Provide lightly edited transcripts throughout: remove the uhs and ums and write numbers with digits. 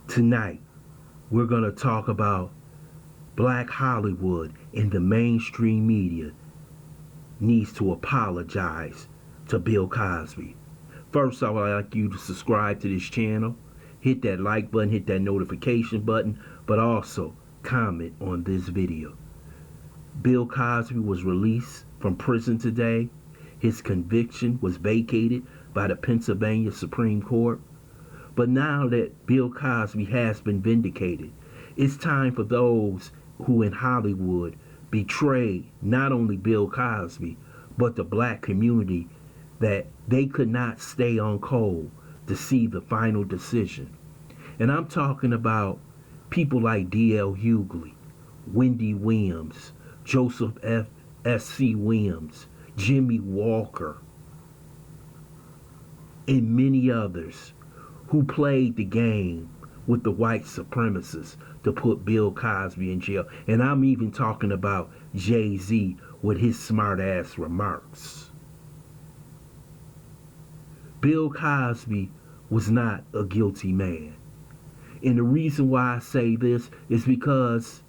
Tonight, we're going to talk about Black Hollywood and the mainstream media needs to apologize to Bill Cosby. First, I would like you to subscribe to this channel, hit that like button, hit that notification button, but also comment on this video. Bill Cosby was released from prison today. His conviction was vacated by the Pennsylvania Supreme Court. But now that Bill Cosby has been vindicated, it's time for those who in Hollywood betrayed not only Bill Cosby, but the black community, that they could not stay on cold to see the final decision. And I'm talking about people like D.L. Hughley, Wendy Williams, Joseph S.C. Williams, Jimmy Walker, and many others who played the game with the white supremacists to put Bill Cosby in jail. And I'm even talking about Jay-Z with his smart-ass remarks. Bill Cosby was not a guilty man. And the reason why I say this is because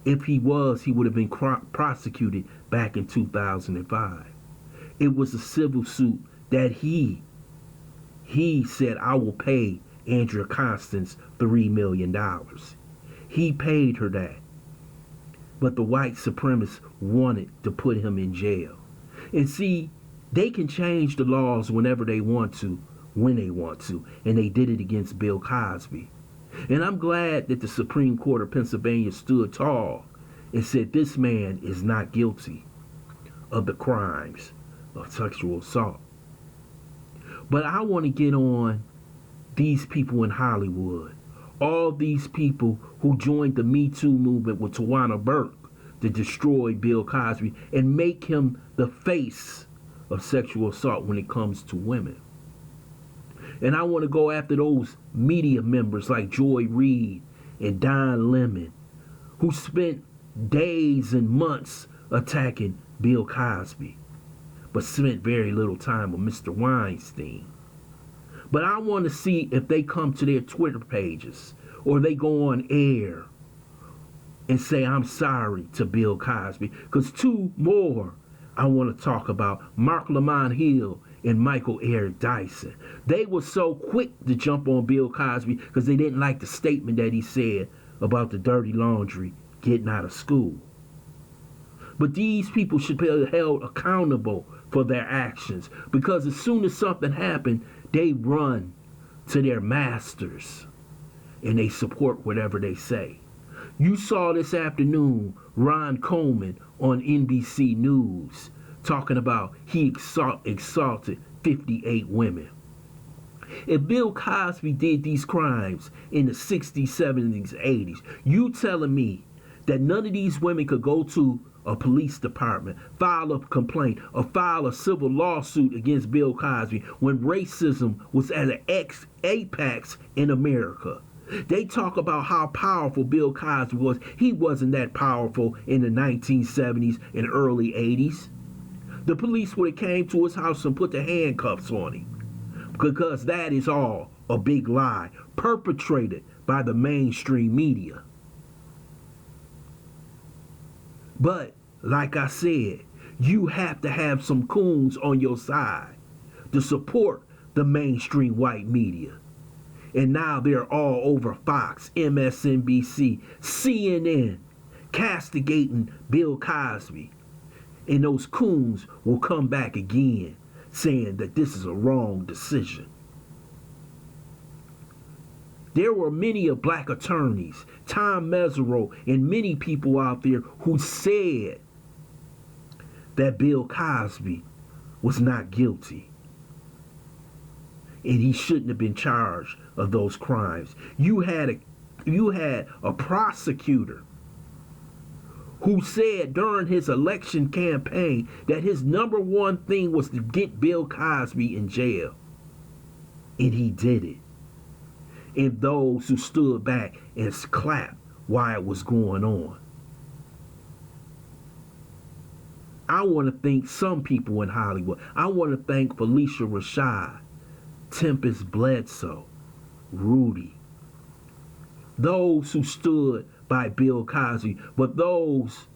if he was, he would have been prosecuted back in 2005. It was a civil suit that he said, I will pay Andrea Constance $3 million. He paid her that. But the white supremacists wanted to put him in jail. And see, they can change the laws whenever they want to, when they want to. And they did it against Bill Cosby. And I'm glad that the Supreme Court of Pennsylvania stood tall and said this man is not guilty of the crimes of sexual assault. But I want to get on these people in Hollywood. All these people who joined the Me Too movement with Tawana Burke to destroy Bill Cosby and make him the face of sexual assault when it comes to women. And I want to go after those media members like Joy Reid and Don Lemon, who spent days and months attacking Bill Cosby, but spent very little time with Mr. Weinstein. But I want to see if they come to their Twitter pages or they go on air and say, I'm sorry to Bill Cosby. Because two more I want to talk about, Mark Lamont Hill and Michael Eric Dyson. They were so quick to jump on Bill Cosby because they didn't like the statement that he said about the dirty laundry getting out of school. But these people should be held accountable for their actions, because as soon as something happened, they run to their masters and they support whatever they say. You saw this afternoon Ron Coleman on NBC News talking about he exalted 58 women. If Bill Cosby did these crimes in the 60s, 70s, 80s, you telling me that none of these women could go to a police department, file a complaint, or file a civil lawsuit against Bill Cosby when racism was at an apex in America? They talk about how powerful Bill Cosby was. He wasn't that powerful in the 1970s and early 80s. The police would have came to his house and put the handcuffs on him, because that is all a big lie perpetrated by the mainstream media. But like I said, you have to have some coons on your side to support the mainstream white media. And now they're all over Fox, MSNBC, CNN, castigating Bill Cosby. And those coons will come back again saying that this is a wrong decision. There were many of black attorneys, Tom Mesereau, and many people out there who said that Bill Cosby was not guilty and he shouldn't have been charged of those crimes. You had a prosecutor who said during his election campaign that his number one thing was to get Bill Cosby in jail. And he did it. And those who stood back and clapped while it was going on. I want to thank some people in Hollywood. I want to thank Felicia Rashad, Tempest Bledsoe, Rudy, those who stood by Bill Cosby, but those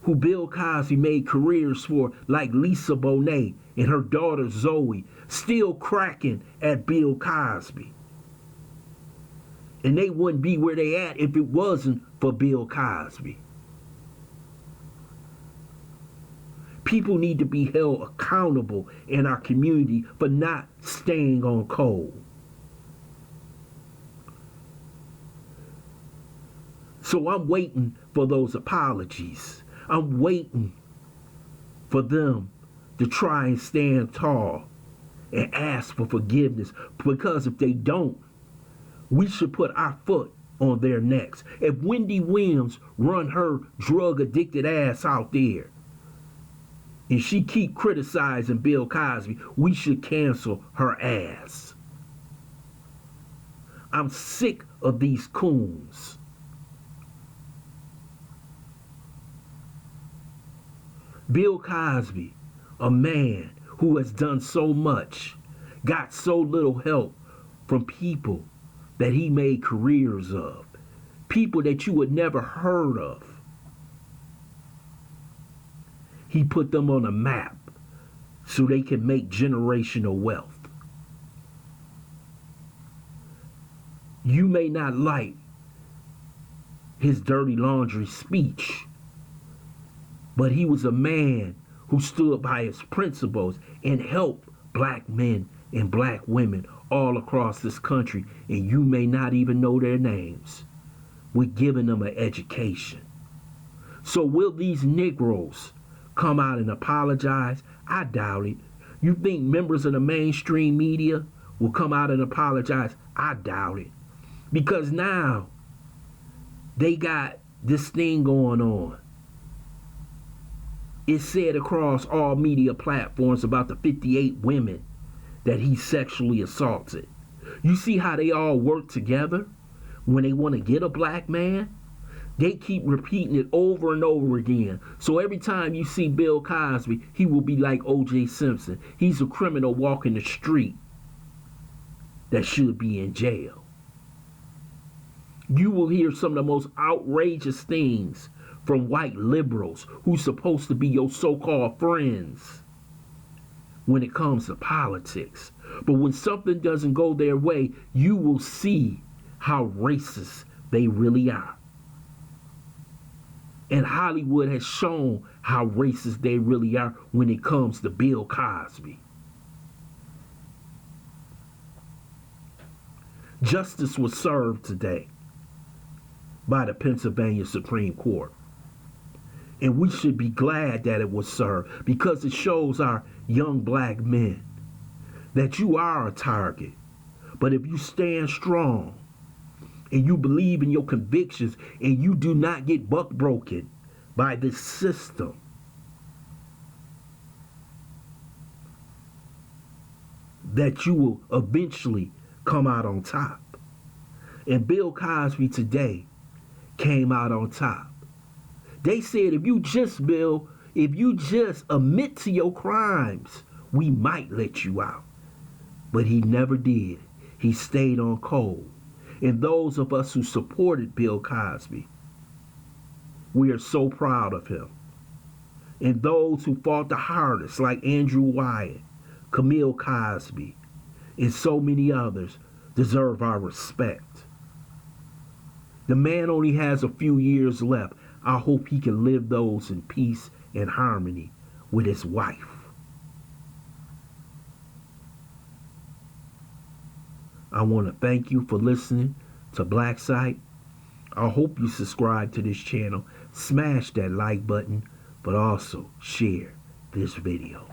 who Bill Cosby made careers for, like Lisa Bonet and her daughter Zoe, still cracking at Bill Cosby. And they wouldn't be where they at if it wasn't for Bill Cosby. People need to be held accountable in our community for not staying on code. So I'm waiting for those apologies. I'm waiting for them to try and stand tall and ask for forgiveness, because if they don't, we should put our foot on their necks. If Wendy Williams run her drug-addicted ass out there and she keep criticizing Bill Cosby, we should cancel her ass. I'm sick of these coons. Bill Cosby, a man who has done so much, got so little help from people that he made careers of, people that you would never heard of. He put them on a map so they can make generational wealth. You may not like his dirty laundry speech, but he was a man who stood by his principles and helped black men and black women all across this country, and you may not even know their names. We're giving them an education. So will these Negroes come out and apologize? I doubt it. You think members of the mainstream media will come out and apologize? I doubt it. Because now they got this thing going on. It's said across all media platforms about the 58 women that he sexually assaulted. You see how they all work together when they want to get a black man? They keep repeating it over and over again. So every time you see Bill Cosby, he will be like O.J. Simpson. He's a criminal walking the street that should be in jail. You will hear some of the most outrageous things from white liberals who's supposed to be your so-called friends when it comes to politics. But when something doesn't go their way, you will see how racist they really are. And Hollywood has shown how racist they really are when it comes to Bill Cosby. Justice was served today by the Pennsylvania Supreme Court. And we should be glad that it was served, because it shows our young black men that you are a target. But if you stand strong and you believe in your convictions and you do not get buck broken by this system, that you will eventually come out on top. And Bill Cosby today came out on top. They said, if you just admit to your crimes, we might let you out. But he never did. He stayed on code. And those of us who supported Bill Cosby, we are so proud of him. And those who fought the hardest, like Andrew Wyatt, Camille Cosby, and so many others, deserve our respect. The man only has a few years left. I hope he can live those in peace and harmony with his wife. I want to thank you for listening to Black Site. I hope you subscribe to this channel, smash that like button, but also share this video.